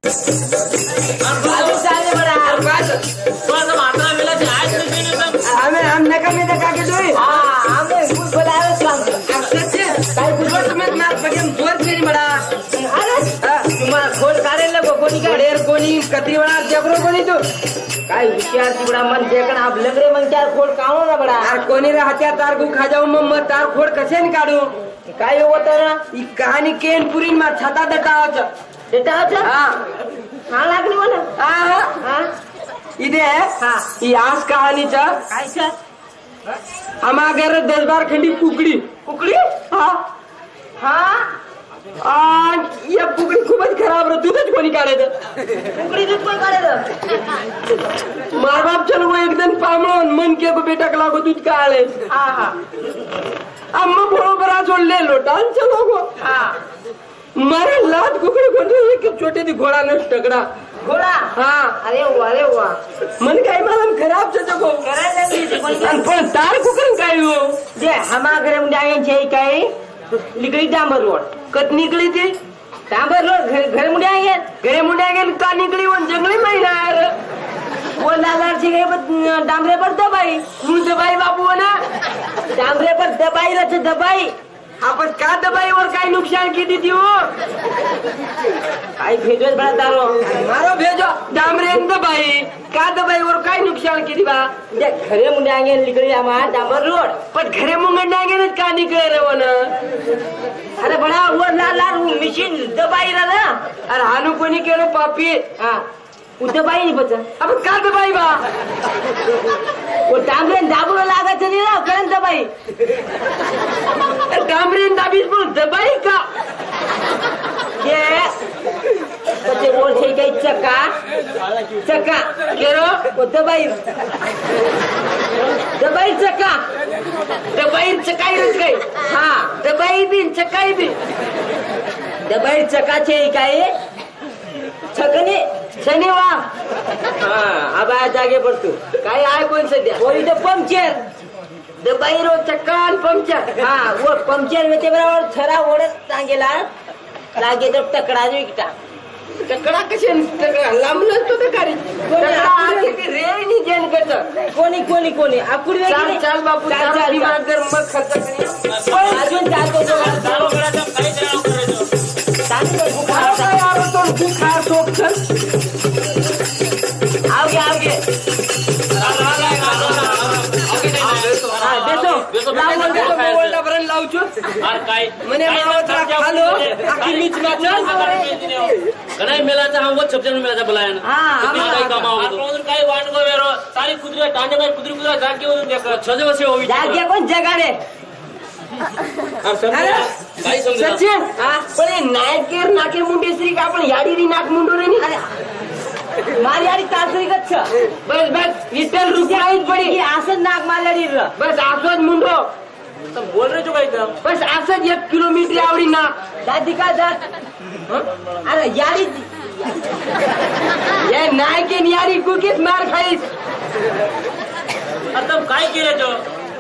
हम नका में दका के दोई हमें कुछ बोलावे काम सच्चे काय गुजर मत मार बगेम जोर से बड़ा अरे तुम्हारा खोल कारे लगो कोनी का ढेर कोनी कती बड़ा जबरो कोनी तो काय विचार ती बड़ा मन देखन आप लगरे मन चार खोल काओ ना बड़ा यार कोनी रे हत्या तार को खा जाऊ मम्मा तार खोल कसे न काढू काय होत ना ई कहानी केन पुरी मा छाता दटावच हां हां लागली मला हां इथे ही आज कहाणीचा काय सर आम्हा घर 10-12 खंडी कुकडी कुकडी या कुकडी खूपच खराब रे दूधच कोणी काढायचं कुकडी दूध कोण काढायचं मार बाप चलो वो एकदम पामळून मन के बेटा लागो दूध काढले अम्मा बरोबर जोडले लोटान चलो गो मारे लात कुकडी कोणती एक छोटे ती घोडा न टकड़ा घोडा अरे वाह मन काय मला खराब जगो पण तार कुकन काय हो जे हमा घरे मध्ये आयांचे काय निकली डांबर रोड कत निकली ती डांबर रोड घरे मध्ये आये घरे मध्ये आये का निकली वन जंगली महिना यार वो लालार से गए डांबरे पर दबाई तू दबाई बाबू ना डांबरे पर दबाई रच दबाई आपण का दबाई और काय नुकसान की दी हो काय भेजो बड़ा दारो मारो भेजो डामरे दबाई का दबाई और काय नुकसान की दी बा देख घरे मुंडे आगे निकली आमा डामर रोड पण घरे मुंडे आगे न का निकले रे वन अरे बड़ा वो लाल मशीन दबाई रा ना अरे हानु कोणी केलो पापी दबाई नहीं बचा अब का दबाई बा वो डामरे दाबू लागत नहीं ना करन दबाई डामरे दाबीस बोल दबाई का ये बच्चे बोल छे के चक्का केरो वो दबाई चक्का चकाई रच गई हां दबाई भी चकाई भी दबाई चक्का छे काय छकने शनिवार अब आ जागे पडतो काय आहे कोण सध्या वो इथे पंक्चर दबाई रो चक्कान पंक्चर वो पंक्चर में ते बराबर थरा ओढत टांगेला लागे तर टकडा विकटा टकडा कसे टकडा लांबलं तो तकारी टकडा किती रे नि जेन करत कोणी आकुड वेगळी चाल बापू चाल दिमाग कर मग खर्च करी अजून जातो तो करायचं काय करायचं यार तो बुखार सोप चल आओगे देसो लावून देतो मोबाईलला भरण लावचो अरे काय मने मावत्रा खालो आखी मीच माचल कणाय मेलाचा हा वो छपजन मेलाचा बोलायन काय कामाव तो काय वांडगो वेरो सारी कुदरी टांडे बाई कुदरी जागे होऊन देख छजे वसे होई जागे कोण जगाडे काय समजा सच्चे पण नायकेर नाके मुंडे श्री का आपण याडी री नाक मुंडो रे अरे मारी याडी तासरी गच्छ बस विठ्ठल रुपयाईत पडी की असं नाक मारल्याडी बस असंच मुंडो तो बोल रे जो काय बस असंच 1 किलोमीटर आवडी ना दादी का दात अरे याडी ये नायके याडी कुकीत मार खाईस आता काय केलं तो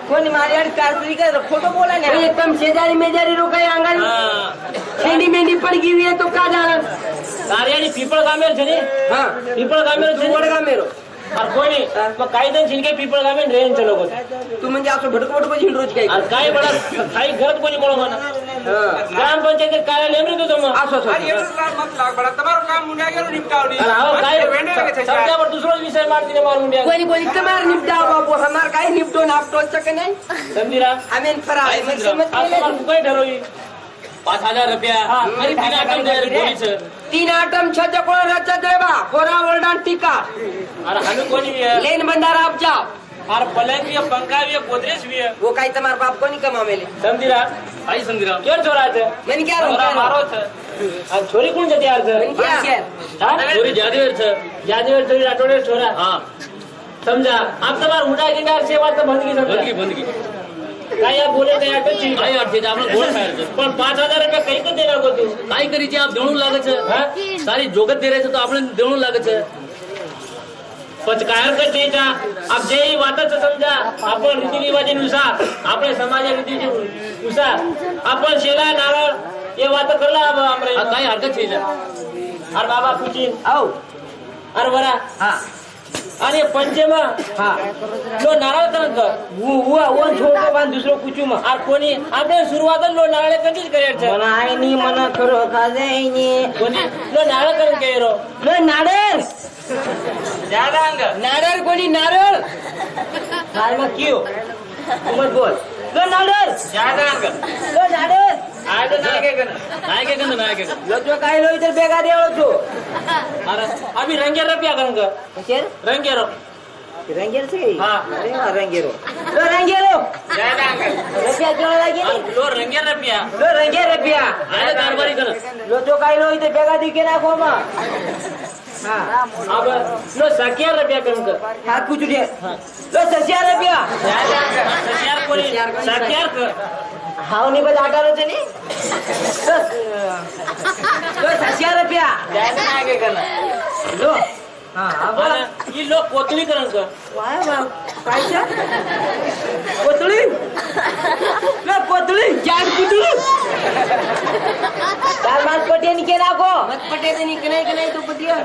कोणी मारियाडी तासरी का फोटो बोला ना एकदम शेजारी मेजारी रोकाई अंगाली छेंडी मेंडी पड़ गई है तो का जाना कार्याडी पीपळ गामेर छने हां पीपळ गामेर छने वड गामेरो और कोणी मग काही जण छिनके पीपळ गामेर रेन चलो को तू म्हणजे असं भटकवट हिंड रोज काय काय बडा काही घरात कोणी बोलो म्हणा ग्राम पंचायत कार्यालय में तो तुम असो अरे ये मत लाग बडा તમારો કામ મુંડિયા गेलो निपटावडी अरे हां काय वेंडे लगे छे सबजा पर दूसरो विषय मार दिने मार मुंडिया कोणी तुम्हार निपटाव बाबू हमार काय निपटो नापटो चक नहीं समझीरा आमेन फरा मैं समझ आप कोई ठरोई 5000 रुपया मेरी 3 आइटम दे गोली छ 3 आइटम छ जको रचा देबा कोरा ओल्डन टीका अरे हमें कोनी लेन बंदार आप जा और पलंग भी पंखा भी गोदरेज भी है वो काई तमार बाप कोनी कमावेले समझीरा भाई समझीरा केर छोरा छे मैंने क्या रोरा मारो छ और छोरी कोण जते यार छ क्या हां छोरी जादेवर छ छोरी राठोडे छोरा हां समझा आप तमार उडा गिंगार सेवा तो बंदगी समझा बंदगी काय या बोले काय अटक छी काय अटक छी आपण गोल फायर पण 5000 रुपया कई को देना को तू काय करी छी आप देणू लागे छ हां सारी जोगत दे रहे छ तो आपण देणू लागे छ पचकार कर देचा अब जे वाताच समजा आपण रीती रिवाजानुसार आपल्या समाज रीतीनुसार आपण शेला नारळ हे वात करला आमरे काय हरकत छी अरे बाबा कुचिन आओ अरे बरा हा आणि पंचम हा लो नारळ करंक वन छोटो बांध दुसरो कुचुम अरे कोणी आपण सुरुवात लो नारळ कधीच करायचं मना आहे नी मना करो का जाईनी कोणी लो नारळ करंक केरो लो नारळ जादांग नारळ कोणी नारळ काय मग कियो मत बोल लो नारळ जादांग लो नारळ आयदो नायके लो जो काय लो इधर बेगा देवळो छो अरे अभी रंगे रपिया करंग कशेर रंगेरो रंगेर से हां अरे रंगेरो लो रंगेरो जादांग रपिया केवळ लागे लो रंगे रपिया आयदो कारभारी कर लो जो काय लो इधर बेगा दिके नाखो मा हाँ अब लो सकियार रुपया कम कर हाथ कुछ दे लो सकियार रुपया सकियार कोनी सकियार कर हाउ नहीं बता 18 से नहीं लो सकियार रुपया जायदा आगे करना लो हाँ अब ये लोग कोतली करन कर वाह वाह कैसा कोतली लो कोतली जान कोतली चार मास पटे निके नाखो मत पटे तो निकले के नहीं तो पटिया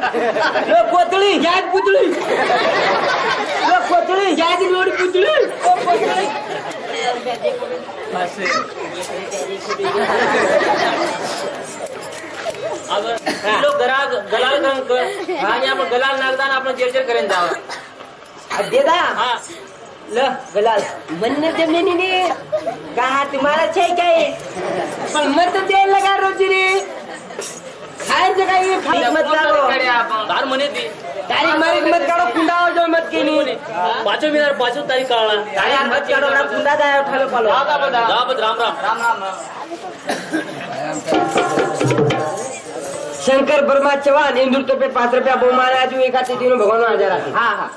लो कोतली जान पुतली लो कोतली जान लोड़ी पुतली ओ कोतली बस अब लोग गलाल करंक आणि आपण गलाल नागदान आपण जेरजेर करेन जावा देदा हां ल गलाल मन्ने जमीनी ने कहा तुम्हारा छे काय पण मत दे लगा रोजी रे खाय जगह ये फाइट मत करो दार मने दी तारीख मारे मत काढो कुंडा जो मत केनी पाचो मिनार 5 तारीख काढला तारीख मत काढो ना कुंडा जाय उठालो पालो राम राम शंकर वर्मा चौहान इंदुर तो पे 5 रुपया बहुमान आज एक आते दिनों भगवान हजार आते हां हां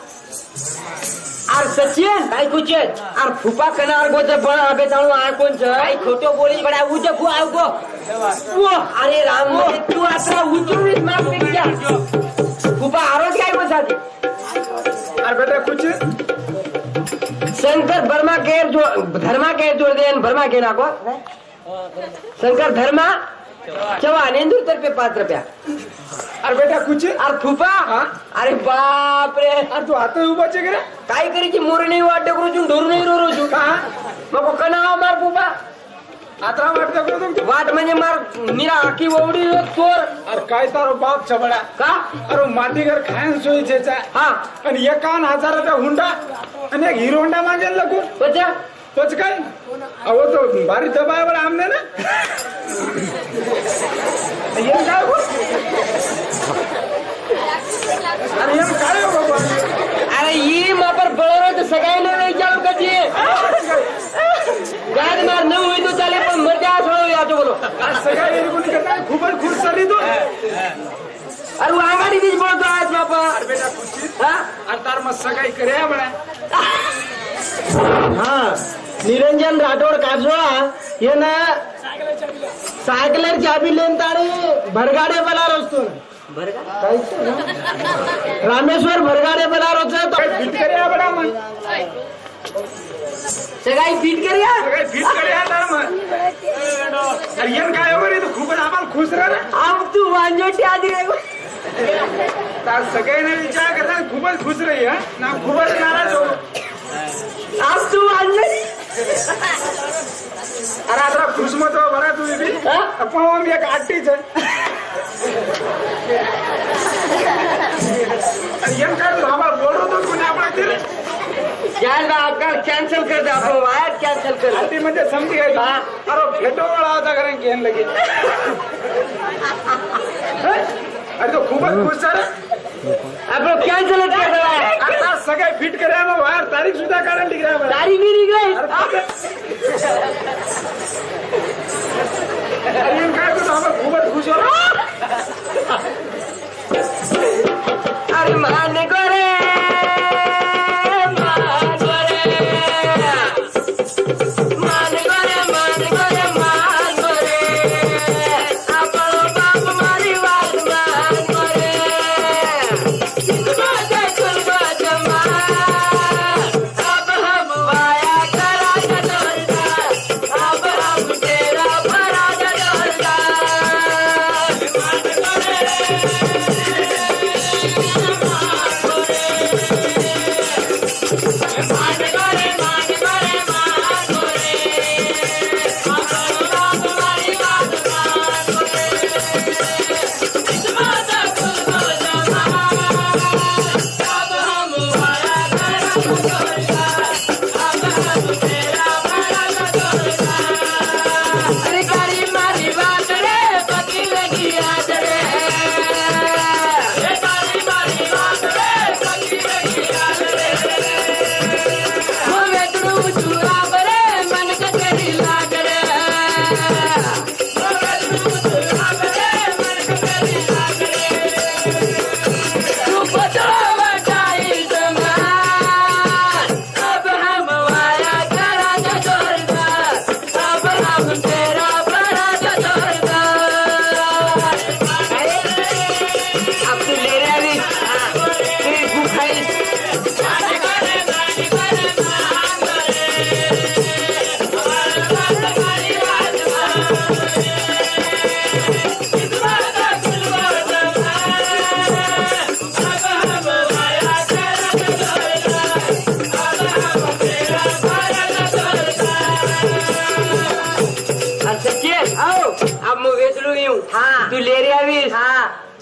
और सचिन काय कुछ और फुपा कनार गो जब बड़ा आबे ताणो आ कोण छ काय खोटो बोली बडा उ जब आव गो वो अरे राम तू आता उचूरीत मार पे क्या फुपा आरोज काय बोलताती और बेटा कुछ शंकर वर्मा के जो धर्मा के जोड़ दे वर्मा के ना को शंकर धर्मा चौहान इंदूर तरफे 5 रुपया अरे बेटा कुछ अरे फुफा अरे बाप रे अरे तू आता उभा छे रे काय करी की मोर नाही वाट करू छु ढोर नाही रो छु का मको कनावा मार फुफा आता वाट करू तू वाट म्हणजे मार निरा आखी ववडी चोर अरे काय तारो बाप छबडा का अरे माटी घर खायन सोई छे हां आणि 51,000 रुपया हुंडा आणि एक हिरो होंडा मागेल लगू पच काय अहो तो भारी दबाय बडा आमने ना ये काय हो अरे ये काय हो बाबा अरे ये मा पर बळरो तो सगाई ने नहीं जाऊ कजी गाड मार न हुई तो चले पण मजा छोड़ो या तो बोलो सगाई कोणी करता खूपच खुश झाली तो अरे आगाडी बीच बोलतो आज बापा अरे बेटा खुशी हां अरे तार मत सगाई करे बडा हां निरंजन राठोड काजोळा ये ना सायकलर चाबी लेन तारे भरगाडे बला रस्तो रामेश्वर भरगाडे बला रोज तो फिट करिया बडा मन सगाई फिट करिया तार मन अरे ये काय हो रे तू खूप आम्हाला खुश रहा अब तू वांजोटी आधी तार सगळे ने विचार करता खूपच खुश रही है ना खूपच नाराज हो अब तू वांजोटी अरे आता खुश मत हो बरा तू भी अपन एक आटी है ये कर तो हमारा बोल रहा तो कोणी आपण दिले यार ना आपका कैंसिल कर दे आपण वायर कैंसिल कर आटी म्हणजे समझी गई अरे भेटो वाला होता करें घेन लगे अरे तो खूपच खुश आहे आपण कैंसिल कर दे आता सगळे फिट करे ना वायर तारीख सुद्धा काढून निघाला तारीख भी निघाली अरे काय तो आपण खूपच खुश हो अरे मान गोरे मान गोरे मान गोरे मान गोरे मान गोरे आपलो बाप मारी वाट मान गोरे बाजा कुलबा जमा अब हम वाया करा जडोरदा अब हम तेरा भरा जडोरदा मान गोरे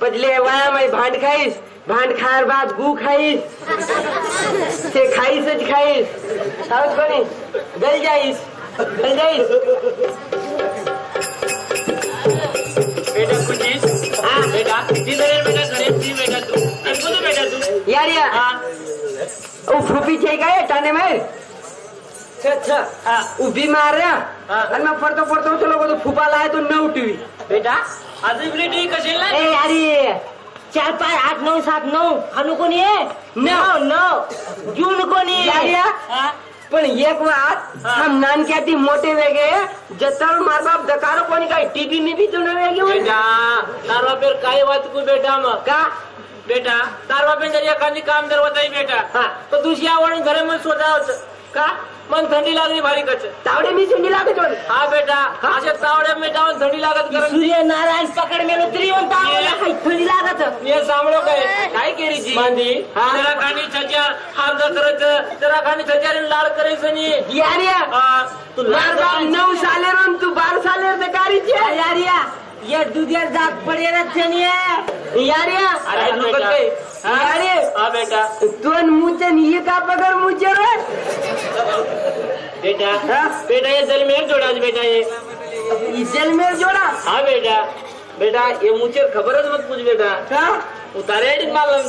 समजले वाया मैं भांड खाईस भांड खायर बाद गु खाईस ते खाईसच खाईस सावध कोणी गल जाईस बेटा कुछ हाँ बेटा किधर है बेटा गणेश जी बेटा तू इनको तो बेटा तू यार यार हाँ वो फुपी छे काय टाने में अच्छा हाँ उभी मार रहा हाँ आणि मग पडतो चलो तो फुपा लाय तो 9 टीव्ही बेटा अजून टी कशी ना ए अरे 4 5 8 9 7 9 हनु कोणी आहे 9 जून कोणी हाँ पण एक बात हम नानक्याती मोठे वेगळे जतर मार बाप दकारो कोणी काय टीव्ही मी भी तो वेगळे बेटा तारा फिर काय बात को बेटा मग का बेटा तारवा पे जरी एखादी काम जर होता ही बेटा हाँ तो दुसरी आवड घरे में स्वतः होत का मन थंडी लागली भारी कच तावडे मी थंडी लागत होती हाँ बेटा अशा तावड्या में जाऊन थंडी लागत करत सूर्य नारायण पकड मेलो तरी येऊन तावडे काही थंडी लागत ये सांभळो काय केली जी मांदी जरा खाणी छजार हात करत जरा खाणी छजार लाड करायचं नी यार या तू मार बाप 9 साले रन तू 12 साले ते कारीचे यार या ये दुधिया जाग पडेला छनिया यार या अरे लोक काय यार हाँ बेटा तोन मुचन ये का पकड मुचे रे बेटा बेटा ये जल में जोड़ा बेटा ये जल में जोड़ा हाँ बेटा बेटा ये मुझे खबरच मत पूछ बेटा का उतारे मालम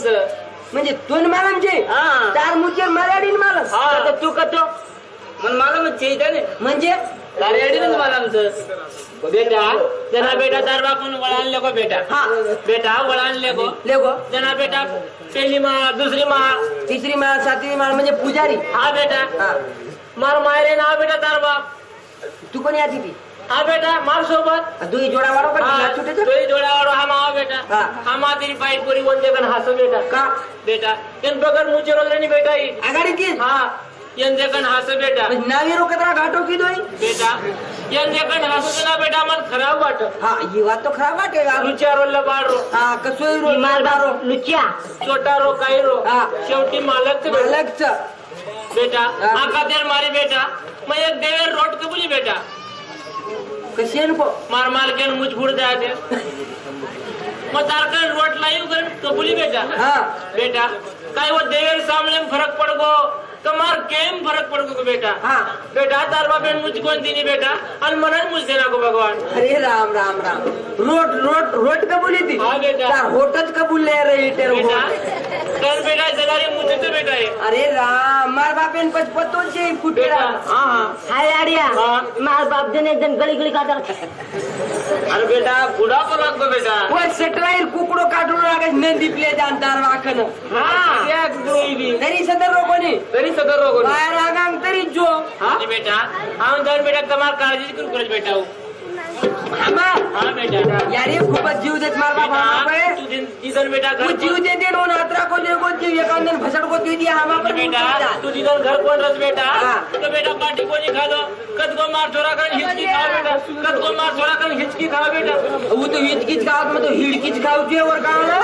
म्हणजे तोन मालमचे हाँ चार मुचे मराठीन मालम हाँ आता तू कतो मन मालमच चाहिए ने म्हणजे तारेडीन मालम बेटा जना बेटा तार बापून वळान लेको बेटा हाँ बेटा वळान लेको लेगो जना बेटा पहली माळ दुसरी माळ तिसरी माळ सातवी माळ म्हणजे पुजारी हाँ बेटा हाँ मार मायरे ना बेटा तार बाप तू कोणी आती ती हाँ बेटा मार सोबत दुई जोडा वाढो का हाँ छुटे तोही जोड्यावर हा मावा बेटा हाँ हा मातेरी पाईट पुरी वंदे कन हसो बेटा का बेटा यन बगर मुझे रोज नहीं बेटा ही आगाडी की हाँ यन देखन हसो बेटा नावी रोकतरा घाटो की दोई बेटा यन देखन हसो ना बेटा मन खराब वाट हाँ ये बात तो खराब वाटेगा लुच्या रो लबाडो हाँ कसोई रो मारदारो लुच्या छोटा रो काही रो हाँ शेवटी मालक मालकच बेटा आका देर मारी बेटा मैं एक देवर रोड कबुली बेटा कशेन को मार मालकेन मुझ फुड़ दे आते मैं तारकन रोड लाइव कर कबुली बेटा हाँ बेटा काय वो देवर सामने में फरक पड़ गो तुम्हार केम फरक पड़ गो बेटा हाँ बेटा तार बापेन मुझको दीनी बेटा और मनन मुझ देना को भगवान अरे राम राम राम रोट कबूली थी हाँ बेटा होटच कबूल ले रही तेरे बेटा कल बेटा जगारी मुझे तो बेटा है अरे राम मार बापेन पचपतो से फुटेरा हाँ हाँ हाय आडिया हाँ मार बाप जने जन गली काटा अरे बेटा बुढ़ा को लग गो बेटा वो सेटलाइट कुकड़ो काटून लागत मेहंदी प्ले जानतार वाखन हाँ क्या कोई भी तरी सदर रोकोनी तरी सदर रोको बाहेर आगांग तरी जो हाँ बेटा हाँ जाऊन बेटा तुम्हार काळजी करू करत बेटा हो हाँ बेटा यार ये खूपच जीव देत मार बाप हमारे तू जिधर बेटा वो जीव देते नो नात्रा को देखो जीव एकांदन भसड़ को दे दिया हम पर बेटा तू जिधर घर कौन रस बेटा हाँ। तो बेटा पार्टी को नहीं खा दो कद को मार छोड़ा कर हिचकी खाओ बेटा कद को मार छोड़ा कर हिचकी खाओ बेटा वो तो हिचकिच खाओ में तो हिड़किच खाओ जे और गाँव ना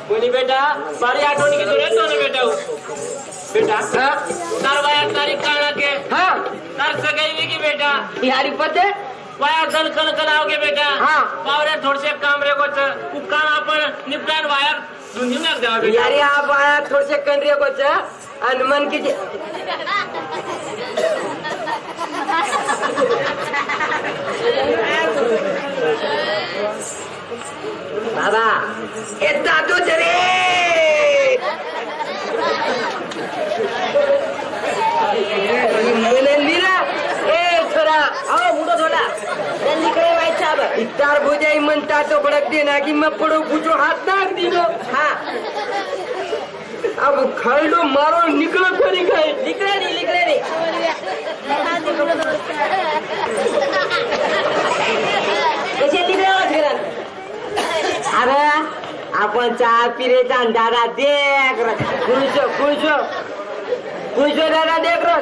बोली बेटा बारी आठवनी की जोड़े तो बेटा बेटा हाँ तार वाया तारीख काना के हाँ तार सगाई की बेटा यारी पते वाया धन कन कराओगे बेटा हाँ पावरे थोडसे काम रे को काम आपण निपटान वाया दुनिया में जाओ बेटा यारी आप आया थोड़े से कंड्रिया को अनुमान की बाबा इतना तो चले इतार भोजाई म्हणता तो भडक दे ना कि मैं पड़ो पूछो हाथ नाक दीनो हाँ अब खरडो मारो निकलो तो नहीं खाए निकले नहीं कसे निकले अरे आपण चहा पिरेचा दादा देख खुशो दादा देख रो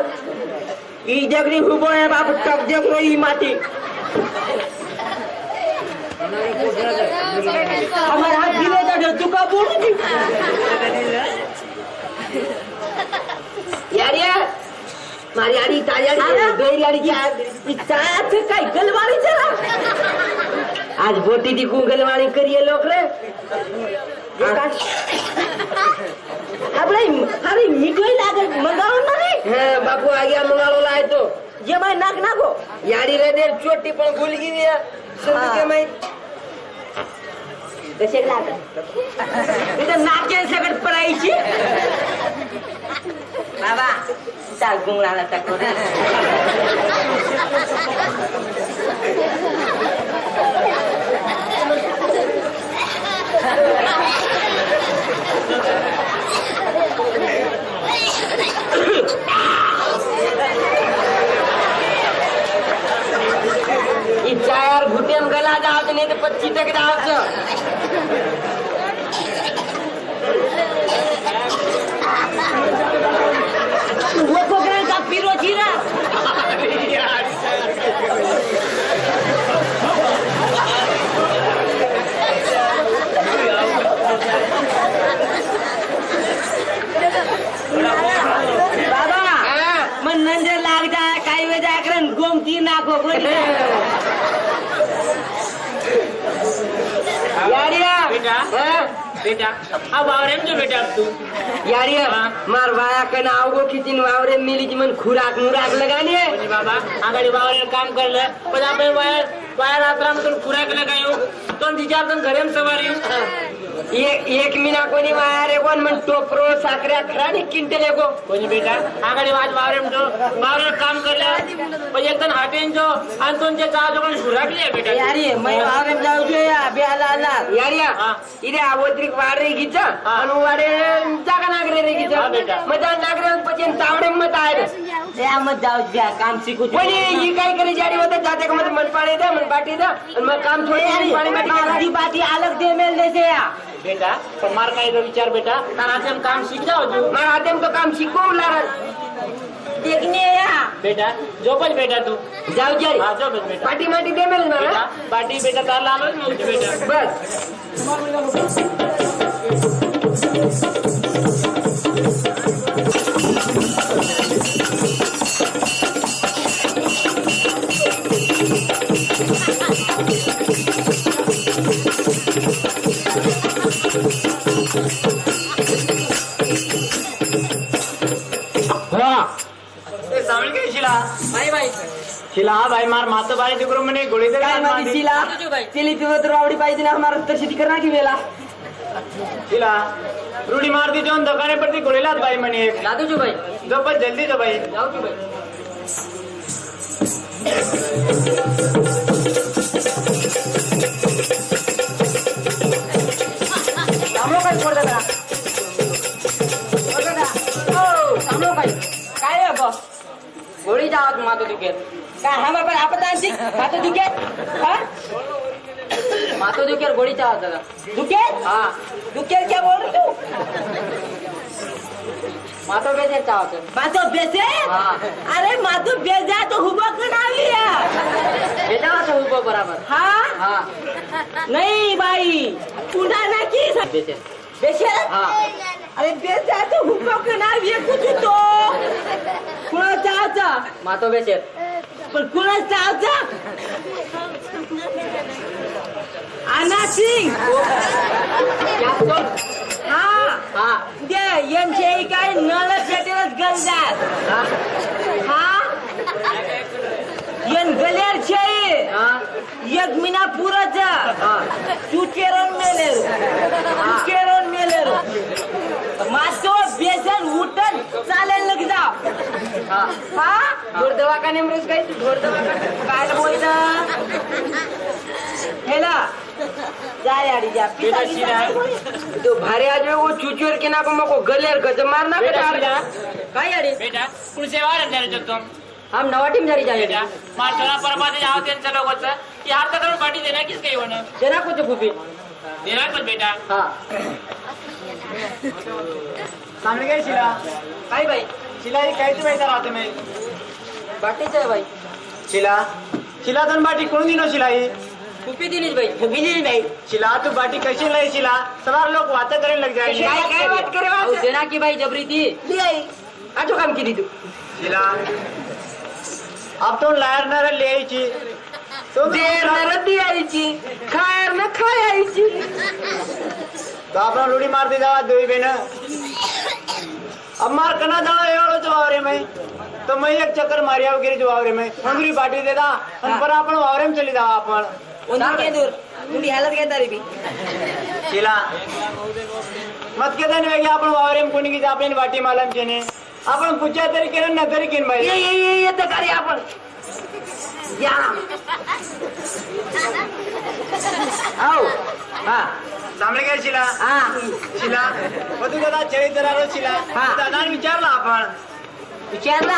ई जगरी हुबो है बाप टक देख रो ई माटी हमारे हाथ गिरे था तू का बोल यार मारी आड़ी ताजाड़ी दोई लाड़ी की साथ काय गलवाड़ी चला आज बोटी दी गुंगलवाणी करिए लोग रे अरे मीठोई लागे मंगाओ ना रे बापू आ गया मंगाओ लाए तो ये मैं नाक नाको यारी रे देर चोटी पण भूल गई है सुन के मैं कसे लाग इधर नाके सगट परायची बाबा चाल गुंगळाला टाको रे चार घुटेम गला जाओ नहीं तो 25 तक जाओ वो पोखरण का पीरो जीरा बाबा मन नंजर लाग जाए काही वे जाकर गोमती नाखो बोली यारिया बेटा बेटा अब वावरे में जो बेटा अब तू यारिया मार वाया के ना आओ किचन वावरे मिली जी मन खुराक मुराक लगानी है बोली बाबा आगड़ी वावरे काम कर ले पजा पे वाया रात्रा में तुम खुराक लगायो तो दिचार तुम घरे में सवारी एक मीना कोणी वाया रे कोण मन टोपरो साकऱ्या खरानी किंटल को कोणी बेटा आगड़ी वाज वावरे में जो वावरे काम कर ले पण एक दिन हाटेन जो आणि तुमचे चार लोगन खुराक ले बेटा यारी मैं वावरे में जाऊ दे या बेला यारिया इरे आवत्रिक वारे गीचा आणि वारे जागा नागरे रे गीचा मजा नागरे પછી તાવડે મત આય રે આ મત જાવ जा काम सीखू कोणी ही काय करे जारी होता जाते का मत मन पाणी दे मन बाटी दे आणि मग काम छोडी पाणी बाटी बाटी अलग दे मेल दे से या बेटा पण मार काय विचार बेटा तारातेम काम सीख जाओ जो मार आतेम तो काम सीखो लारा देखने या बेटा जो पण बेटा तू जाऊ जारी हां जो बेटा पाटी माटी दे मेल मारा पाटी बेटा तार लालो ना बेटा बस शिला भाई मार माता बाई दिकरो मने गोळी दे काय मारी शिला चिली पिवत तर आवडी पाहिजे ना हमारा तशी करना की वेला शिला रूडी मार दी जोन दुकाने पर दी गोळी लात भाई मने लादो जो भाई जो पर जल्दी जो भाई जाओ जो भाई सामो काय छोड़ देता ओ सामो काय है बॉस गोळी जावत मातो दुखेत काय हा बाबा आपण आणची मातो दुखेत हा मातो दुखेत गोळी चावत दादा दुखेत हां दुखेत क्या बोल रही तू मातो बेजे चावत मातो बेजे हां अरे मातो बेजा तो हुबा कनावी है बेजा तो हुबा बराबर हां हां नहीं भाई पुन्हा ना की बेजे बेजे हां अरे बेजा तो हुबा कनावी है कुछ तो कुणा चावचा मातो बेजे पण कुणा चावचा आना सिंग क्या बोल हां हां दे यांचे काय नळ पेटेलच गंजात हां यन गलेर छे हां एक मिना पुराचा हां चुकेरन मेलेर मातो बेसन उठन चालेल लग जा हां हां घोर दवाखाने में गई घोर दवाखाने काय बोलता हेला जा यारी जा बेटा शिला तो भारे आज वो चुचुर के ना को मको गलेर गज मारना बेटा काय यारी बेटा कुणसे वार जारे जो तुम हम नवा टीम जारी जाए बेटा मार चला परमाते जाओ तेन चलो गोच यार तक पार्टी देना किस गई वन देना कुछ फूफी देना कुछ बेटा हां सामने गई शिला काय भाई शिला ये कैसे पैसा रात में बाटी जाए भाई शिला शिला तन बाटी कोण दिनो शिला ये फूफी दिनीच भाई शिला तू बाटी कैसे लाई शिला सवार लोग बातें करने लग जाएंगे काय बात करे बात देना की भाई जबरी थी ले आई आजो काम की दी तू शिला अब तो लायर न ले आई छी देर न रद्दी आईची खायर न खाय आईची तो आपण लोडी मारते जावा दोई बेन अब मार कना जाओ एवढो जो वावरे में तो मैं एक चक्कर मारिया वगैरे जो वावरे में अंगुरी पाटी देता आणि पर आपण वावरे में चली जावा आपण उन्हीं के दूर तुमची हालत काय तारी बी शिला मत के दिन वेगे आपण वावरे में कोणी की आपण वाटी मालम केने आपण पुच्या तरी केन न तरी केन बाई ये तर करी आपण या आओ हा सामने काय शिला हा शिला मग तू दादा चळी दरारो शिला दादा विचारला आपण विचारला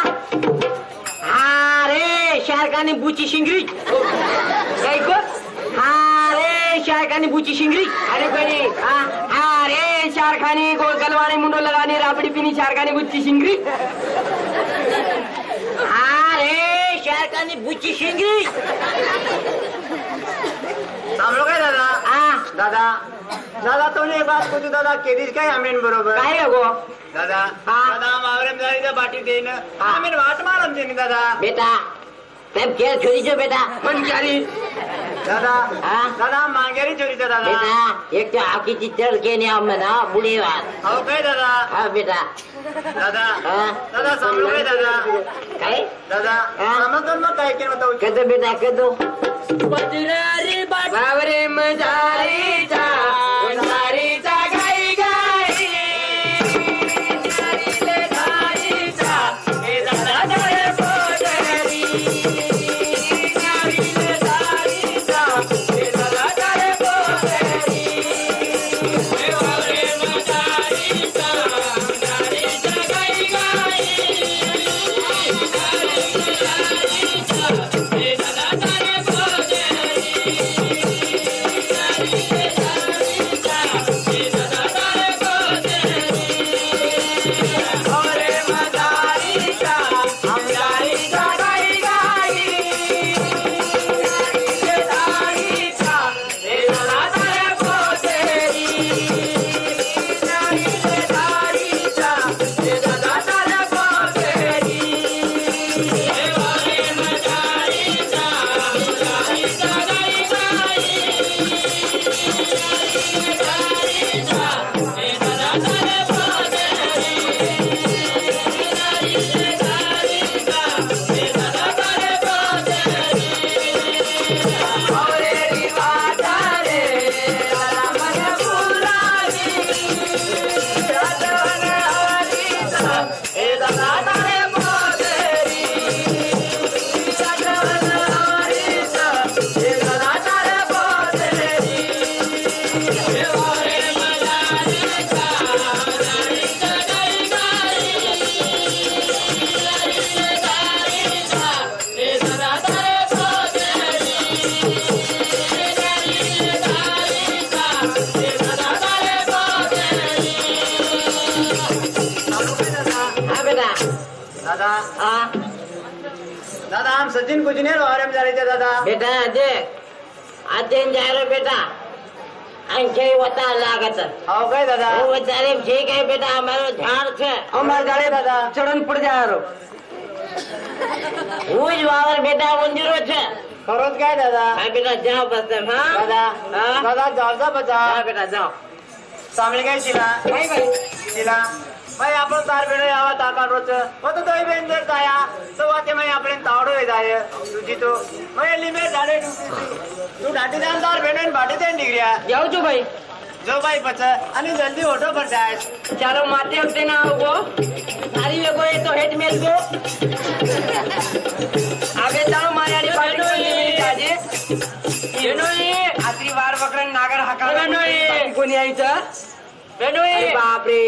हा रे शारकाने बुची शिंगरी काय को हा रे शारकाने बुची शिंगरी अरे कोणी हा रे शारखाने गोल गलवाने मुंडो लगाने राबड़ी पिनी शारकाने बुची शिंगरी हा रे शारकाने बुची शिंगरी सामलो काय दादा दादा दादा तुमने एक बात पूछू दादा केदीस काय आमेन बरोबर काय गो दादा दादा मावरेम जाई तर बाटी देन आमेन वाट मारम देनी दादा बेटा तेम खेळ छोरीचो बेटा मन चारी दादा दादा मांगेरी छोरीचा दादा बेटा एक तर आखीची चढ केली आम्हाला पुढे वाद हो काय दादा हा बेटा दादा दादा सामलो काय दादा काय दादा समजतो मग काय केलं होतं कदो बेटा कदो बावरे मजारीचा मजारीचा गाई गाई धारीचा हे दादा दारे पोटरी धारीचा हे दादा दारे पोटरी हे बावरे मजारीचा मजारीचा गाई गाई हे दादा दारे पोटरी दादा दादा हम सचिन कुछ नहीं वावरे में जा रहे थे दादा बेटा देख आतेन जा रे बेटा अंके वता लागत हो काय दादा वो जारे जे काय बेटा हमारो झाड़ छे हमार जाड़े दादा चढ़न पड़ जा रो उज वावर बेटा मंदिरो छे खरोच काय दादा हां बेटा जाओ बस हां दादा दादा जाओ बचा हां बेटा जाओ सामने काय शिला काय भाई शिला भाई आपण तार बेणे यावा ताका रोच तो दोई बेन जर जाया तो वाते मैं आपण तावडो हे जाय तुझी तो मैं लिमे झाडे तू डाटी जान तार बेणे बाटी देन डिग्रिया जाओ जो भाई जो भाई बच आणि जल्दी ऑटो पर जाय चारो माते होते ना वो सारी वे को ये तो हेड मेल को आगे जाओ मायाडी पाटी जाजे बेनोई आत्री वार वकरन नागर हाका बेनोई कोणी यायचं बेनोई बाप रे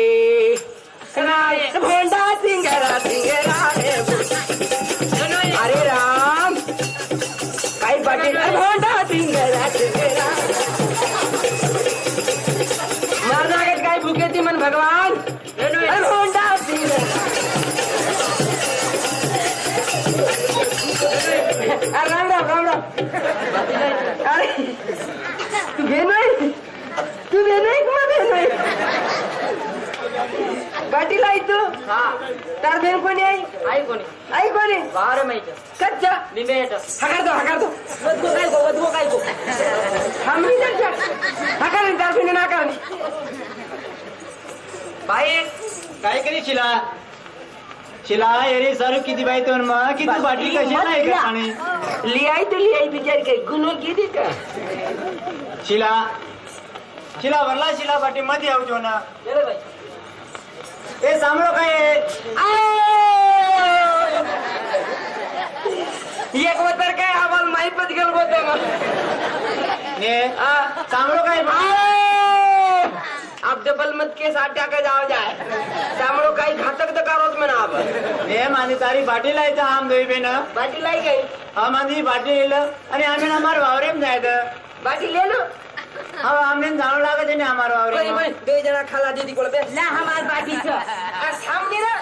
भोंडा सिंगरा सिंगरा रे अरे राम काही पाटील भोंडा सिंगरा सिंगरा मारनागत काय भूके ती मन भगवान भोंडा सिंगरा राम राम राम राम अरे तू बेनोई कुमा बेनोई पाटील आहे तू हा तार बेन कोणी आई आई कोणी बार माहिती कच्चा लिमेट हकार दो वधू काय गो हम नहीं चल हकार तार बेन ना करनी बाई काय करी शिला एरी सर किती बाई तो मग किती बाटली कशी नाही का पाणी लियाई बिचारी काही गुन्हा किती का शिला वरला शिला बाटी मध्ये आवजो ना ए सांभळो काय एक वतर काय आम्हाला माहीतच गेलो होतो ने सांभळो काय आप डबल मत के साथ टाका जाओ जाए त्यामुळे काही घातक तर करोच म्हणा आपण ने मानी तारी बाटी लायचं आम दोई बेन बाटी लाई गई हा मानी बाटी लिहिलं आणि आम्ही अमार वावरेम जायचं बाटी ले लो हा आमने जाणू लागत आहे ना अमार वावरेम बे जना खाला दीदी को ला हमार बाटी छ सामने ना